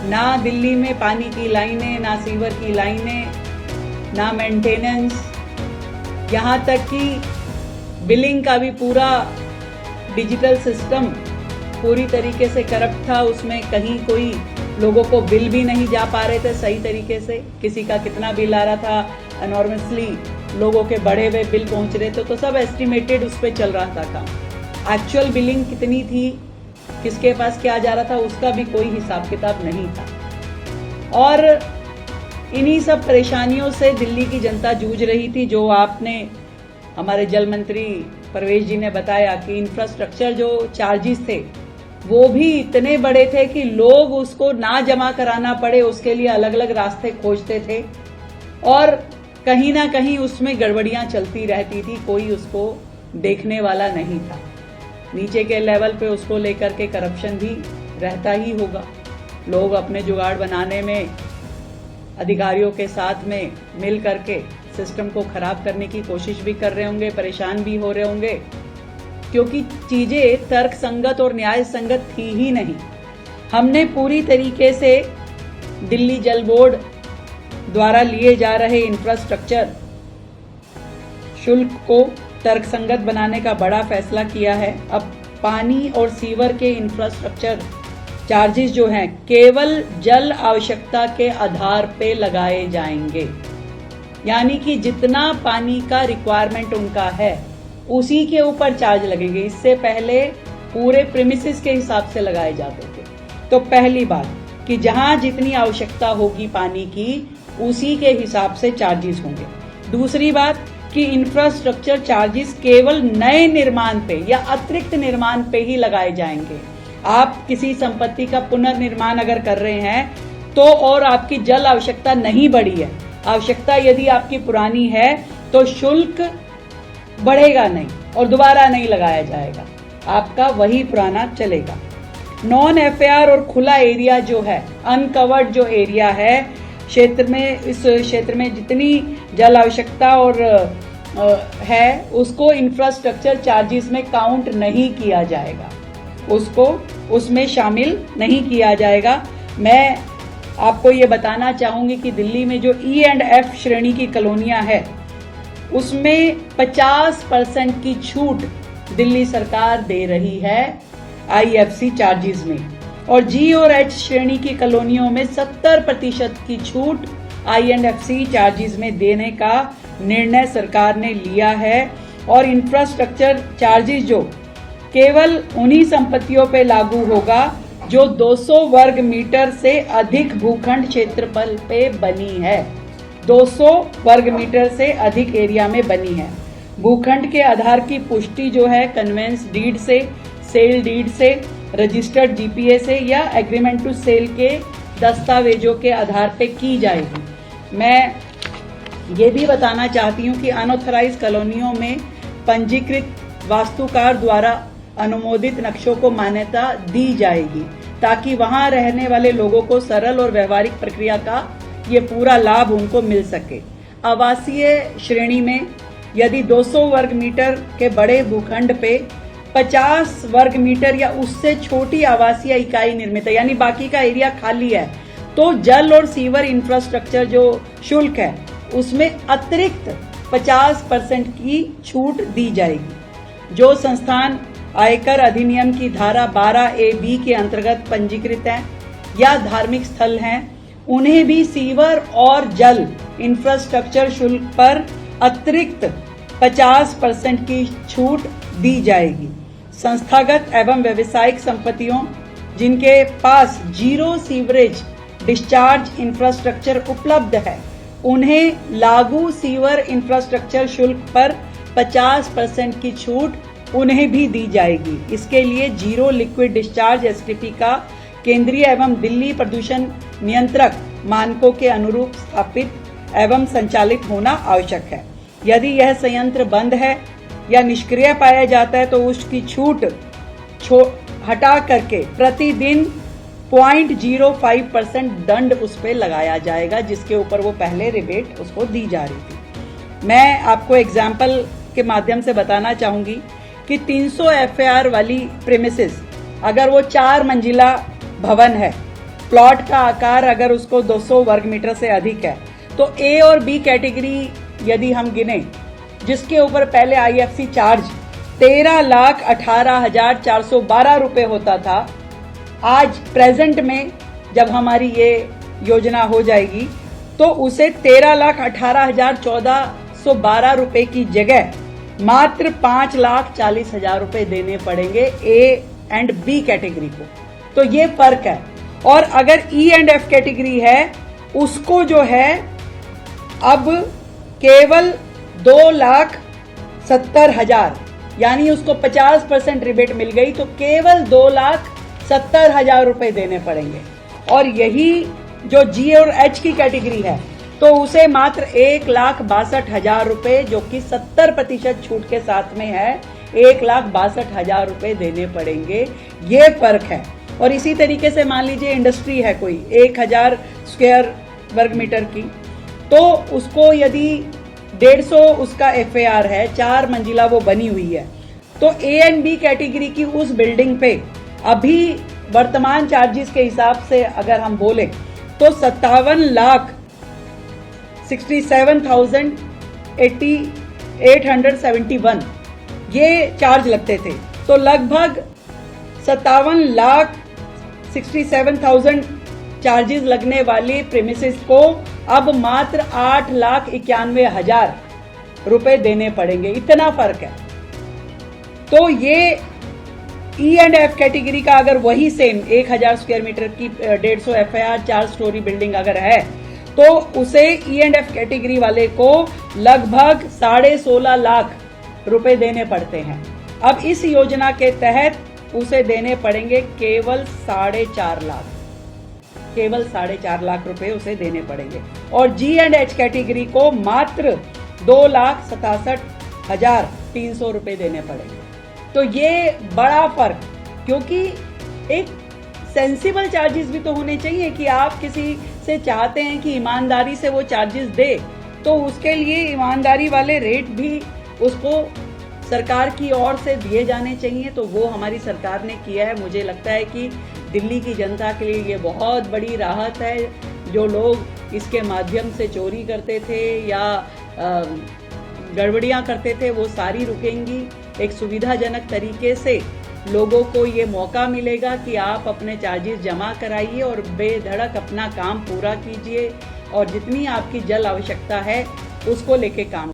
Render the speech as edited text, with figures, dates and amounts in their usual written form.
ना दिल्ली में पानी की लाइनें, ना सीवर की लाइनें, ना मेंटेनेंस, यहाँ तक कि बिलिंग का भी पूरा डिजिटल सिस्टम पूरी तरीके से करप्ट था। उसमें कहीं कोई लोगों को बिल भी नहीं जा पा रहे थे सही तरीके से, किसी का कितना बिल आ रहा था, एनॉर्मसली लोगों के बढ़े हुए बिल पहुंच रहे थे, तो सब एस्टिमेटेड उस पर चल रहा था काम। एक्चुअल बिलिंग कितनी थी, किसके पास क्या जा रहा था, उसका भी कोई हिसाब किताब नहीं था। और इन्हीं सब परेशानियों से दिल्ली की जनता जूझ रही थी। जो आपने हमारे जल मंत्री परवेश जी ने बताया कि इंफ्रास्ट्रक्चर जो चार्जेस थे वो भी इतने बड़े थे कि लोग उसको ना जमा कराना पड़े उसके लिए अलग अलग रास्ते खोजते थे, और कहीं ना कहीं उसमें गड़बड़ियां चलती रहती थी, कोई उसको देखने वाला नहीं था। नीचे के लेवल पे उसको लेकर के करप्शन भी रहता ही होगा। लोग अपने जुगाड़ बनाने में अधिकारियों के साथ में मिल करके सिस्टम को खराब करने की कोशिश भी कर रहे होंगे, परेशान भी हो रहे होंगे, क्योंकि चीजें तर्क संगत और न्याय संगत थी ही नहीं। हमने पूरी तरीके से दिल्ली जल बोर्ड द्वारा लिए जा रहे इंफ्रास्ट्रक्चर शुल्क को तर्क संगत बनाने का बड़ा फैसला किया है। अब पानी और सीवर के इंफ्रास्ट्रक्चर चार्जेस जो हैं केवल जल आवश्यकता के आधार पे लगाए जाएंगे, यानी कि जितना पानी का रिक्वायरमेंट उनका है उसी के ऊपर चार्ज लगेंगे। इससे पहले पूरे प्रीमिसेस के हिसाब से लगाए जाते थे। तो पहली बात कि जहां जितनी आवश्यकता होगी पानी की उसी के हिसाब से चार्जेस होंगे। दूसरी बात कि इंफ्रास्ट्रक्चर चार्जेस केवल नए निर्माण पे या अतिरिक्त निर्माण पे ही लगाए जाएंगे। आप किसी संपत्ति का पुनर्निर्माण अगर कर रहे हैं तो और आपकी जल आवश्यकता नहीं बढ़ी है, आवश्यकता यदि आपकी पुरानी है, तो शुल्क बढ़ेगा नहीं और दोबारा नहीं लगाया जाएगा, आपका वही पुराना चलेगा। नॉन एफएआर और खुला एरिया जो है, अनकवर्ड जो एरिया है क्षेत्र में, इस क्षेत्र में जितनी जल आवश्यकता और है उसको इंफ्रास्ट्रक्चर चार्जेस में काउंट नहीं किया जाएगा, उसको उसमें शामिल नहीं किया जाएगा। मैं आपको ये बताना चाहूंगी कि दिल्ली में जो ई एंड एफ श्रेणी की कॉलोनियां है उसमें 50% की छूट दिल्ली सरकार दे रही है आईएफसी चार्जेस में, और जी और एच श्रेणी की कॉलोनियों में 70% की छूट आईएनएफसी चार्जेस में देने का निर्णय सरकार ने लिया है। और इंफ्रास्ट्रक्चर चार्जेस जो केवल उन्हीं संपत्तियों पे लागू होगा जो 200 वर्ग मीटर से अधिक भूखंड क्षेत्रफल पे बनी है, 200 वर्ग मीटर से अधिक एरिया में बनी है। भूखंड के आधार की पुष्टि जो है कन्वेंस डीड से, सेल डीड से, रजिस्टर्ड जीपीए से या एग्रीमेंट टू सेल के दस्तावेजों के आधार पे की जाएगी। मैं ये भी बताना चाहती हूँ कि अनऑथराइज्ड कॉलोनियों में पंजीकृत वास्तुकार द्वारा अनुमोदित नक्शों को मान्यता दी जाएगी ताकि वहां रहने वाले लोगों को सरल और व्यवहारिक प्रक्रिया का ये पूरा लाभ उनको मिल सके। आवासीय श्रेणी में यदि 200 वर्ग मीटर के बड़े भूखंड पे 50 वर्ग मीटर या उससे छोटी आवासीय इकाई निर्मित है, यानी बाकी का एरिया खाली है, तो जल और सीवर इंफ्रास्ट्रक्चर जो शुल्क है उसमें अतिरिक्त 50% की छूट दी जाएगी। जो संस्थान आयकर अधिनियम की धारा 12A(b) के अंतर्गत पंजीकृत हैं या धार्मिक स्थल हैं, उन्हें भी सीवर और जल इंफ्रास्ट्रक्चर शुल्क पर अतिरिक्त 50% की छूट दी जाएगी। संस्थागत एवं व्यावसायिक संपत्तियों जिनके पास जीरो सीवरेज डिस्चार्ज इंफ्रास्ट्रक्चर उपलब्ध है उन्हें लागू सीवर इंफ्रास्ट्रक्चर शुल्क पर 50% की छूट उन्हें भी दी जाएगी। इसके लिए जीरो लिक्विड डिस्चार्ज एसटीपी का केंद्रीय एवं दिल्ली प्रदूषण नियंत्रक मानकों के अनुरूप स्थापित एवं संचालित होना आवश्यक है। यदि यह संयंत्र बंद है या निष्क्रिय पाया जाता है तो उसकी छूट हटा करके प्रतिदिन 0.05% दंड उस पर लगाया जाएगा, जिसके ऊपर वो पहले रिबेट उसको दी जा रही थी। मैं आपको एग्जाम्पल के माध्यम से बताना चाहूंगी कि 300 एफएआर वाली प्रेमिसेस अगर वो 4 मंजिला भवन है प्लॉट का आकार अगर उसको 200 वर्ग मीटर से अधिक है तो ए और बी कैटेगरी यदि हम गिने, जिसके ऊपर पहले आईएफसी चार्ज 13,18,412 रुपए होता था, आज प्रेजेंट में जब हमारी ये योजना हो जाएगी तो उसे 13,18,1412 रुपए की जगह मात्र 5,40,000 रुपए देने पड़ेंगे ए एंड बी कैटेगरी को। तो ये फर्क है। और अगर ई एंड एफ कैटेगरी है उसको जो है अब केवल 2,70,000, यानी उसको 50% रिबेट मिल गई तो केवल 2,70,000 रुपए देने पड़ेंगे। और यही जो जी और एच की कैटेगरी है तो उसे मात्र 1,62,000 रुपए, जो कि 70% छूट के साथ में है, 1,62,000 रुपए देने पड़ेंगे। ये फर्क है। और इसी तरीके से मान लीजिए इंडस्ट्री है कोई 1,000 स्क्वायर वर्ग मीटर की, तो उसको यदि 150 उसका FAR है, 4 मंजिला वो बनी हुई है, तो ए एंड बी कैटेगरी की उस बिल्डिंग पे अभी वर्तमान चार्जेस के हिसाब से अगर हम बोले तो 57,67,871 ये चार्ज लगते थे। तो लगभग 57,67,000 चार्जेस लगने वाली प्रीमिसेस को अब मात्र 8,91,000 रुपए देने पड़ेंगे। इतना फर्क है। तो ये ई एंड एफ कैटेगरी का अगर वही सेम 1,000 स्क्वायर मीटर की 150 FAR 4 स्टोरी बिल्डिंग अगर है तो उसे ई एंड एफ कैटेगरी वाले को लगभग 16.5 लाख रुपए देने पड़ते हैं। अब इस योजना के तहत उसे देने पड़ेंगे केवल 4.5 लाख, केवल 4.5 लाख रुपए उसे देने पड़ेंगे। और जी एंड एच कैटेगरी को मात्र 2,67,300 रुपए देने पड़ेंगे। तो ये बड़ा फर्क, क्योंकि एक सेंसिबल चार्जेस भी तो होने चाहिए कि आप किसी से चाहते हैं कि ईमानदारी से वो चार्जेस दे, तो उसके लिए ईमानदारी वाले रेट भी उसको सरकार की ओर से दिए जाने चाहिए। तो वो हमारी सरकार ने किया है। मुझे लगता है कि दिल्ली की जनता के लिए ये बहुत बड़ी राहत है। जो लोग इसके माध्यम से चोरी करते थे या गड़बड़ियां करते थे वो सारी रुकेंगी। एक सुविधाजनक तरीके से लोगों को ये मौका मिलेगा कि आप अपने चार्जेस जमा कराइए और बेधड़क अपना काम पूरा कीजिए और जितनी आपकी जल आवश्यकता है उसको लेके काम